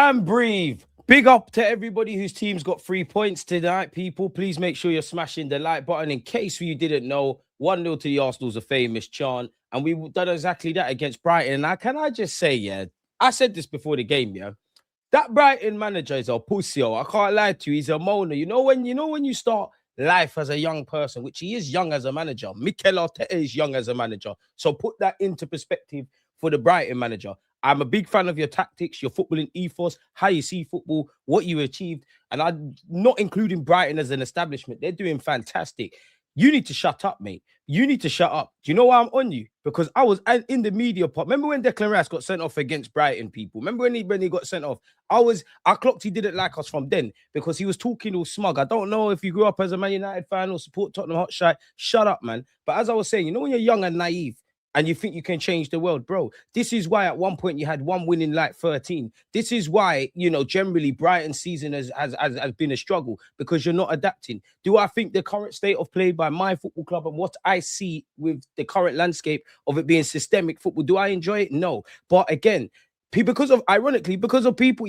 and breathe. Big up to everybody whose team's got 3 points tonight, people. Please make sure you're smashing the like button. In case you didn't know, 1-0 to the Arsenal's a famous chant. And we've done exactly that against Brighton. And can I just say, yeah, I said this before the game, yeah. That Brighton manager is a pussy. I can't lie to you. He's a moaner. When you start life as a young person, which he is young as a manager. Mikel Arteta is young as a manager. So put that into perspective for the Brighton manager. I'm a big fan of your tactics, your footballing ethos, how you see football, what you achieved. And I'm not including Brighton as an establishment. They're doing fantastic. You need to shut up, mate. You need to shut up. Do you know why I'm on you? Because I was in the media part. Remember when Declan Rice got sent off against Brighton, people? Remember when he got sent off? I clocked he didn't like us from then because he was talking all smug. I don't know if you grew up as a Man United fan or support Tottenham Hotspur. Shut up, man. But as I was saying, when you're young and naive, and you think you can change the world, bro. This is why at one point you had one win in like 13. This is why, generally Brighton's season has been a struggle because you're not adapting. Do I think the current state of play by my football club and what I see with the current landscape of it being systemic football, do I enjoy it? No. But again, because of people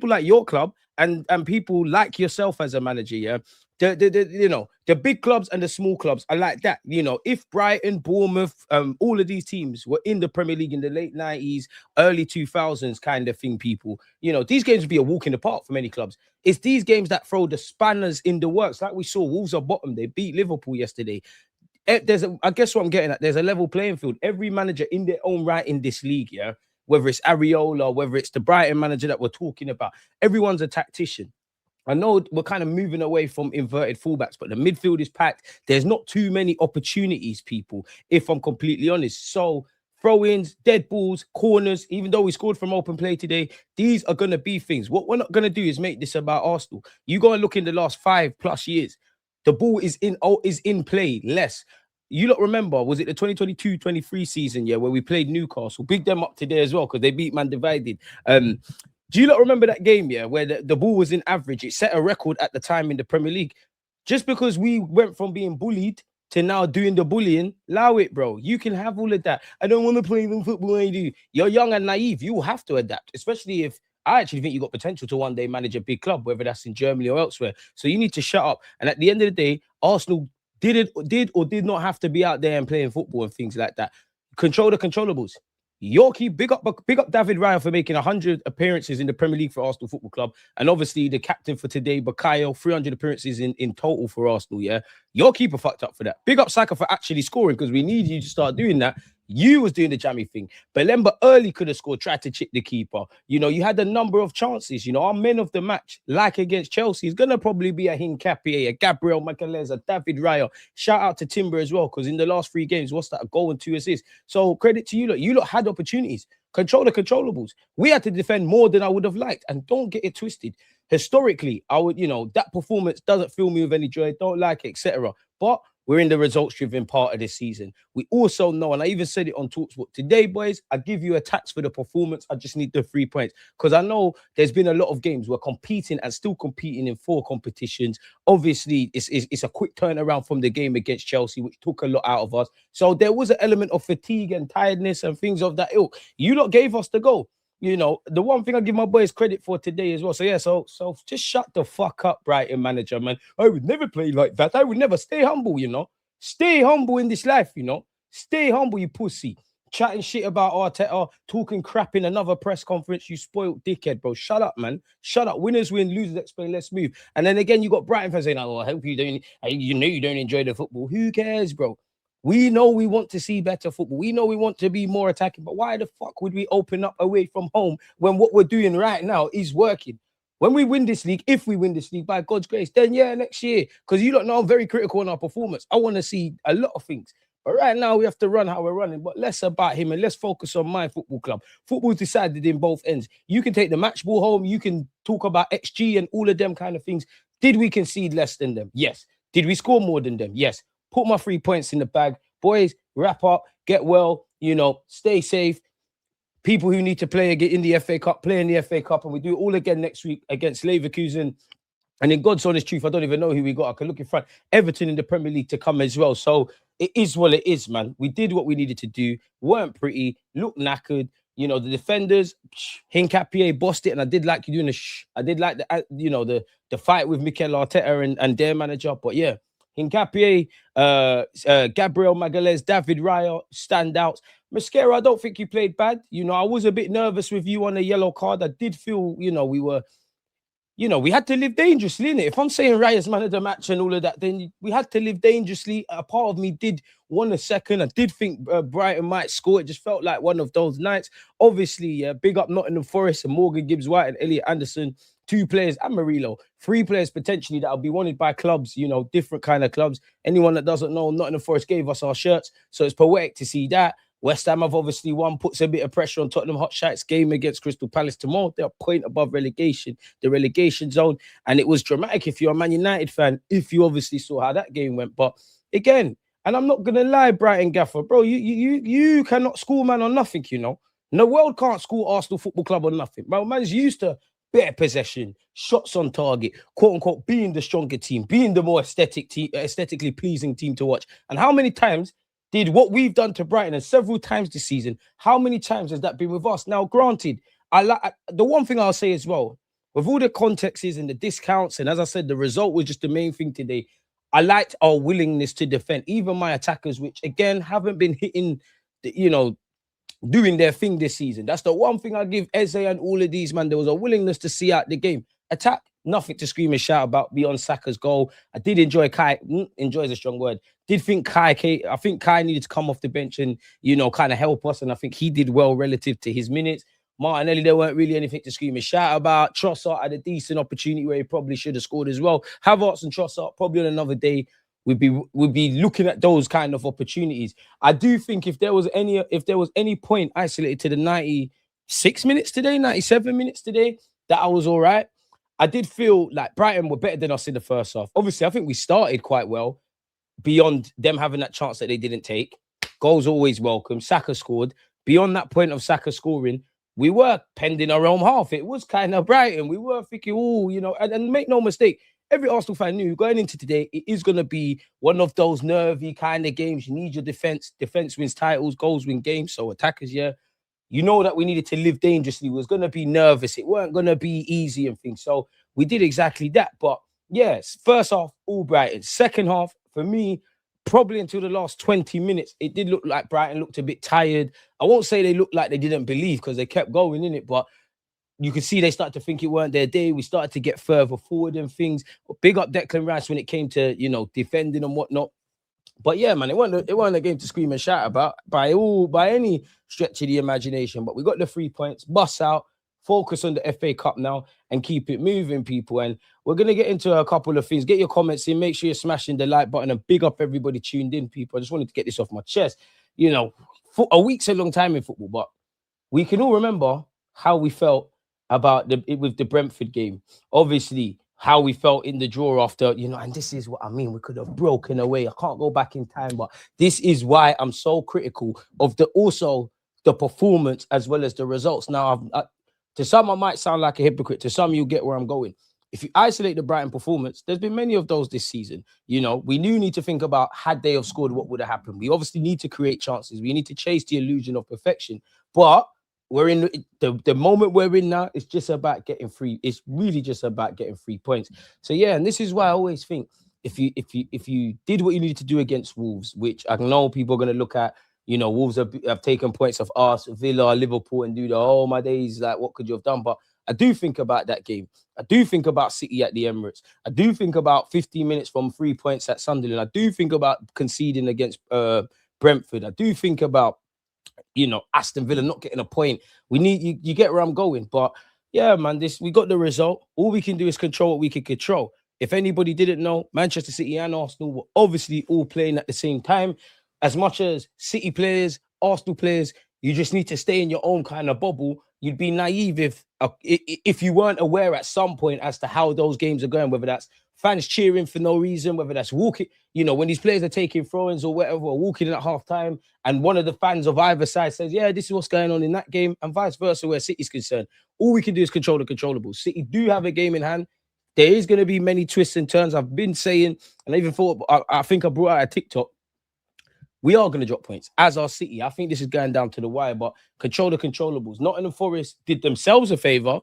like your club and people like yourself as a manager, yeah. The big clubs and the small clubs are like that. If Brighton, Bournemouth, all of these teams were in the Premier League in the late 90s, early 2000s kind of thing, people, these games would be a walk in the park for many clubs. It's these games that throw the spanners in the works. Like we saw, Wolves are bottom. They beat Liverpool yesterday. I guess what I'm getting at, there's a level playing field. Every manager in their own right in this league, yeah, whether it's Areola, whether it's the Brighton manager that we're talking about, everyone's a tactician. I know we're kind of moving away from inverted fullbacks, but the midfield is packed. There's not too many opportunities, people, if I'm completely honest. So throw-ins, dead balls, corners, even though we scored from open play today, these are going to be things. What we're not going to do is make this about Arsenal. You got to look in the last 5+ years. The ball is in play less. You lot remember, was it the 2022-23 season, yeah, where we played Newcastle? Big them up today as well because they beat Man Divided. Do you not remember that game, yeah, where the ball was in average? It set a record at the time in the Premier League. Just because we went from being bullied to now doing the bullying, allow it, bro. You can have all of that. I don't want to play the football I do. You're young and naive. You have to adapt, especially if I actually think you got potential to one day manage a big club, whether that's in Germany or elsewhere. So you need to shut up. And at the end of the day, Arsenal did or did not have to be out there and playing football and things like that. Control the controllables. Yorkie, big up David Raya for making 100 appearances in the Premier League for Arsenal Football Club. And obviously the captain for today, Bakayo, 300 appearances in total for Arsenal, yeah? Your keeper fucked up for that. Big up Saka for actually scoring because we need you to start doing that. You was doing the jammy thing. Belemba early could have scored, tried to chip the keeper. You had a number of chances. Our men of the match, like against Chelsea, is going to probably be a Hincapié, a Gabriel, Magalhaes, a David Raya. Shout out to Timber as well, because in the last 3 games, what's that? A goal and 2 assists. So credit to you lot. You lot had opportunities. Control the controllables. We had to defend more than I would have liked. And don't get it twisted. Historically, I would, that performance doesn't fill me with any joy. Don't like it, etc. But we're in the results-driven part of this season. We also know, and I even said it on TalkSport today, boys, I give you a tax for the performance. I just need the 3 points. Because I know there's been a lot of games we're competing and still competing in 4 competitions. Obviously, it's a quick turnaround from the game against Chelsea, which took a lot out of us. So there was an element of fatigue and tiredness and things of that ilk. You lot gave us the goal. The one thing I give my boys credit for today as well. So, yeah, so just shut the fuck up, Brighton manager, man. I would never play like that. I would never. Stay humble, Stay humble in this life, Stay humble, you pussy. Chatting shit about Arteta, talking crap in another press conference, you spoiled dickhead, bro. Shut up, man. Shut up. Winners win, losers explain, let's move. And then again, you got Brighton fans saying, I hope you don't, you don't enjoy the football. Who cares, bro? We know we want to see better football. We know we want to be more attacking, but why the fuck would we open up away from home when what we're doing right now is working? When we win this league, if we win this league by God's grace, then yeah, next year. Because you don't know, I'm very critical on our performance. I want to see a lot of things. But right now, we have to run how we're running, but less about him and let's focus on my football club. Football's decided in both ends. You can take the match ball home. You can talk about XG and all of them kind of things. Did we concede less than them? Yes. Did we score more than them? Yes. Put my 3 points in the bag. Boys, wrap up, get well, stay safe. People who need to play in the FA Cup, play in the FA Cup, and we do it all again next week against Leverkusen. And in God's honest truth, I don't even know who we got. I can look in front. Everton in the Premier League to come as well. So it is what it is, man. We did what we needed to do. Weren't pretty, looked knackered. The defenders, Hincapié bossed it, and I did like you doing I did like the fight with Mikel Arteta and their manager. But yeah, Hincapié, Gabriel Magalhaes, David Raya, standouts. Mosquera, I don't think you played bad. I was a bit nervous with you on the yellow card. I did feel, we had to live dangerously, innit? If I'm saying Raya's man of the match and all of that, then we had to live dangerously. A part of me did want a second. I did think Brighton might score. It just felt like one of those nights. Obviously, big up Nottingham Forest and Morgan Gibbs-White and Elliot Anderson. 2 players and Murillo. 3 players potentially that'll be wanted by clubs, different kind of clubs. Anyone that doesn't know, Nottingham Forest gave us our shirts. So it's poetic to see that. West Ham have obviously won, puts a bit of pressure on Tottenham Hotspur's game against Crystal Palace tomorrow. They're a point above relegation, the relegation zone. And it was dramatic if you're a Man United fan, if you obviously saw how that game went. But again, and I'm not going to lie, Brighton Gaffer, bro, you cannot school man on nothing, The world can't school Arsenal Football Club on nothing. Bro, man's used to better possession, shots on target, quote unquote, being the stronger team, being the more aesthetically pleasing team to watch. And how many times did what we've done to Brighton, and several times this season, how many times has that been with us? Now, granted, the one thing I'll say as well, with all the contexts and the discounts, and as I said, the result was just the main thing today. I liked our willingness to defend, even my attackers, which again haven't been hitting, doing their thing this season. That's the one thing I give Eze and all of these, man. There was a willingness to see out the game. Attack, nothing to scream and shout about beyond Saka's goal. I did enjoy Kai. Enjoy is a strong word. I think Kai needed to come off the bench and, kind of help us. And I think he did well relative to his minutes. Martinelli, there weren't really anything to scream and shout about. Trossard had a decent opportunity where he probably should have scored as well. Havertz and Trossard, probably on another day, we'd be looking at those kind of opportunities. I do think if there was any point isolated to the 96 minutes today, 97 minutes today, that I was all right. I did feel like Brighton were better than us in the first half. Obviously, I think we started quite well beyond them having that chance that they didn't take. Goals always welcome. Saka scored. Beyond that point of Saka scoring, we were pending our own half. It was kind of Brighton. We were thinking, and make no mistake, every Arsenal fan knew going into today, it is going to be one of those nervy kind of games. You need your defense. Defense wins titles, goals win games. So attackers, that we needed to live dangerously. It was going to be nervous. It weren't going to be easy and things. So we did exactly that. But yes, first half, all Brighton. Second half, for me, probably until the last 20 minutes, it did look like Brighton looked a bit tired. I won't say they looked like they didn't believe because they kept going in it, but you could see they started to think it weren't their day. We started to get further forward and things. Big up Declan Rice when it came to, defending and whatnot. But yeah, man, it wasn't a game to scream and shout about by any stretch of the imagination. But we got the 3 points, bust out, focus on the FA Cup now and keep it moving, people. And we're going to get into a couple of things. Get your comments in. Make sure you're smashing the like button and big up everybody tuned in, people. I just wanted to get this off my chest. A week's a long time in football, but we can all remember how we felt about with the Brentford game. Obviously, how we felt in the draw after, and this is what I mean. We could have broken away. I can't go back in time, but this is why I'm so critical of the performance as well as the results. Now, to some, I might sound like a hypocrite. To some, you'll get where I'm going. If you isolate the Brighton performance, there's been many of those this season. We do need to think about, had they have scored, what would have happened? We obviously need to create chances. We need to chase the illusion of perfection. But we're in the moment we're in now. It's just about getting free. It's really just about getting 3 points. So yeah, and this is why I always think if you did what you needed to do against Wolves, which I know people are going to look at, Wolves have taken points off us, Villa, Liverpool, and do my days, like, what could you have done? But I do think about that game. I do think about City at the Emirates. I do think about 15 minutes from 3 points at Sunderland. I do think about conceding against Brentford. I do think about Aston Villa not getting a point. We need you get where I'm going. But yeah, man, we got the result. All we can do is control what we can control. If anybody didn't know, Manchester City and Arsenal were obviously all playing at the same time. As much as City players, Arsenal players, you just need to stay in your own kind of bubble. You'd be naive if you weren't aware at some point as to how those games are going, whether that's fans cheering for no reason, whether that's walking, when these players are taking throw-ins or whatever, or walking in at halftime, and one of the fans of either side says, yeah, this is what's going on in that game, and vice versa where City's concerned. All we can do is control the controllables. City do have a game in hand. There is going to be many twists and turns. I've been saying, and I even thought, I think I brought out a TikTok. we are going to drop points, as our City. I think this is going down to the wire, but control the controllables. Nottingham Forest did themselves a favour.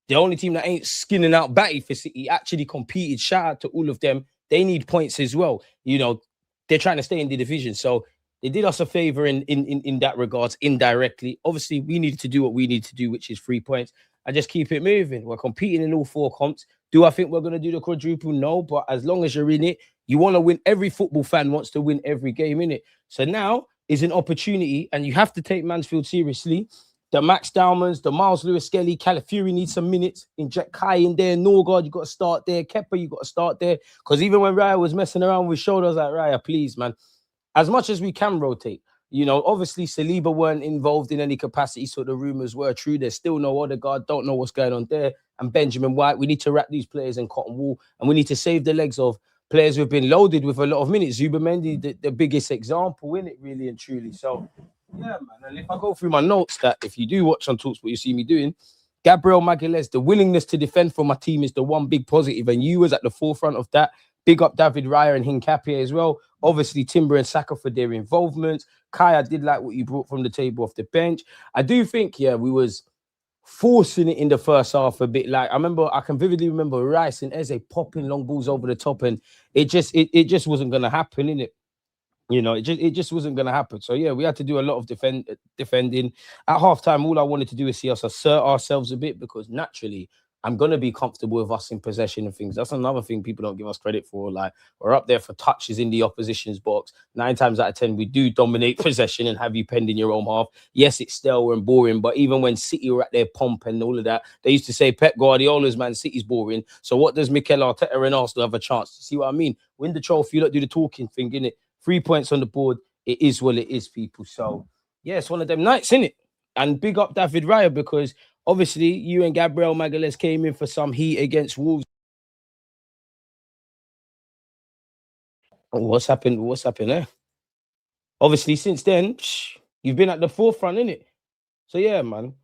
The only team that ain't skinning out Batty for City actually competed. Shout out to all of them. They need points as well. You know, they're trying to stay in the division. So they did us a favor in that regards, indirectly. Obviously, we needed to do what we need to do, which is 3 points, and just keep it moving. We're competing in all 4 comps. Do I think we're going to do the quadruple? No, but as long as you're in it, you want to win. Every football fan wants to win every game, in it. So now is an opportunity, and you have to take Mansfield seriously. The Max Dowmans, the Miles Lewis Skelly, Calafiori needs some minutes. Inject Kai in there. Norgard, you got to start there. Kepa, you got to start there. Because even when Raya was messing around with shoulders, like, Raya, please, man. As much as we can rotate, you know, obviously Saliba weren't involved in any capacity, so the rumors were true. There's still no Odegaard, don't know what's going on there. And Benjamin White, we need to wrap these players in cotton wool, and we need to save the legs of players who've been loaded with a lot of minutes. Zubimendi, the biggest example in it, really and truly. So, yeah, man. And if I go through my notes, that if you do watch on Talks, what you see me doing, Gabriel Magalhaes, the willingness to defend for my team is the one big positive, and you was at the forefront of that. Big up David Raya and Hincapie as well. Obviously, Timber and Saka for their involvement. Kai, I did like what you brought from the table off the bench. I do think, yeah, we was forcing it in the first half a bit. Like, I can vividly remember Rice and Eze popping long balls over the top, and it just wasn't going to happen, innit? You know, it just wasn't going to happen. So, yeah, we had to do a lot of defending. At halftime, all I wanted to do is see us assert ourselves a bit, because naturally, I'm going to be comfortable with us in possession and things. That's another thing people don't give us credit for. Like, we're up there for touches in the opposition's box. 9 times out of 10, we do dominate possession and have you penned in your own half. Yes, it's stale and boring, but even when City were at their pomp and all of that, they used to say Pep Guardiola's Man City's boring. So what does Mikel Arteta and Arsenal have a chance? See what I mean? Win the trophy, you don't do the talking thing, innit? 3 points on the board. It is what it is, people. So, yeah, it's one of them nights, innit? And big up David Raya, because obviously you and Gabriel Magalhaes came in for some heat against Wolves. Oh, what's happened? What's happened there? Obviously, since then, you've been at the forefront, innit? So, yeah, man.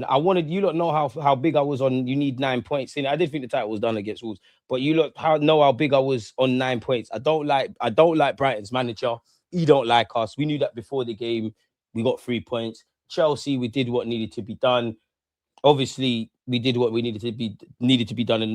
I wanted you lot know how big I was on. You need 9 points in. I did think the title was done against Wolves, but you lot know how big I was on 9 points. I don't like Brighton's manager. He don't like us. We knew that before the game. We got 3 points. Chelsea, we did what needed to be done. Obviously, we did what we needed to be done in